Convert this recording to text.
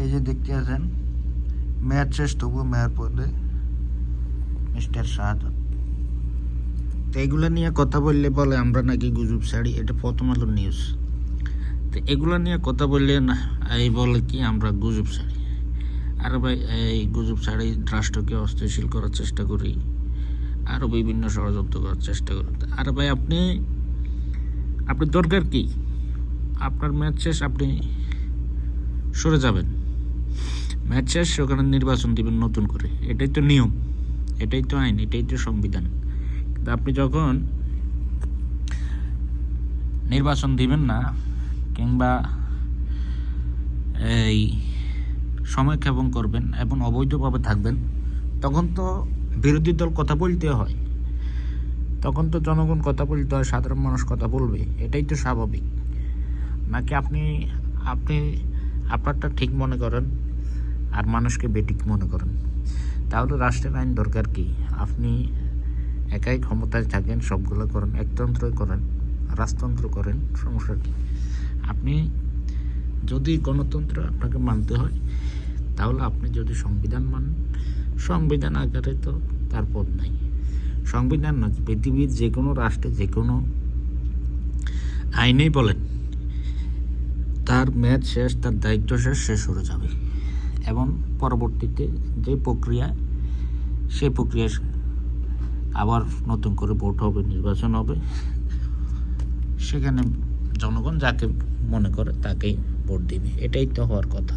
এই যে দেখতে আছেন মেয়াদ শেষ, তবু মেয়র পদে মিস্টার শাহাদাত। তো এগুলো নিয়ে কথা বললে বলে আমরা নাকি গুজব ছাড়ি, এটা প্রথম আলো নিউজ। তো এগুলো নিয়ে কথা বললে না এই বলে কি আমরা গুজব ছাড়ি। আর ভাই এই গুজব ছাড়ি রাষ্ট্রকে অস্থিতিশীল করার চেষ্টা করি, আরও বিভিন্ন ষড়যন্ত্র করার চেষ্টা করি। আর ভাই আপনি দরকার কি? আপনার ম্যাচ শেষ, আপনি সরে যাবেন, ম্যাচ শেষ, ওখানে নির্বাচন দিবেন নতুন করে। এটাই তো নিয়ম, এটাই তো আইন, এটাই তো সংবিধান। কিন্তু আপনি যখন নির্বাচন দিবেন না কিংবা এই সময়ক্ষেপণ করবেন এবং অবৈধভাবে থাকবেন, তখন তো বিরোধী দল কথা বলতে হয়, তখন তো জনগণ কথা বলতে হয়, সাধারণ মানুষ কথা বলবে। এটাই তো স্বাভাবিক। নাকি আপনি আপনারটা ঠিক মনে করেন আর মানুষকে বেঠিক মনে করেন? তাহলে রাষ্ট্রের আইন দরকার কি? আপনি একাই ক্ষমতায় থাকেন, সবগুলো করেন, একতন্ত্রই করেন, রাজতন্ত্র করেন, সমস্যা কি? আপনি যদি গণতন্ত্র আপনাকে মানতে হয়, তাহলে আপনি যদি সংবিধান মানেন, সংবিধান আকারে তো তার পদ নাই। সংবিধান না, পৃথিবীর যে কোনো রাষ্ট্রে যে কোনো আইনেই বলেন তার মেয়াদ শেষ, তার দায়িত্ব শেষ হয়ে যাবে এবং পরবর্তীতে যে প্রক্রিয়া, সেই প্রক্রিয়া আবার নতুন করে ভোট হবে, নির্বাচন হবে, সেখানে জনগণ যাকে মনে করে তাকেই ভোট দিবে। এটাই তো হওয়ার কথা।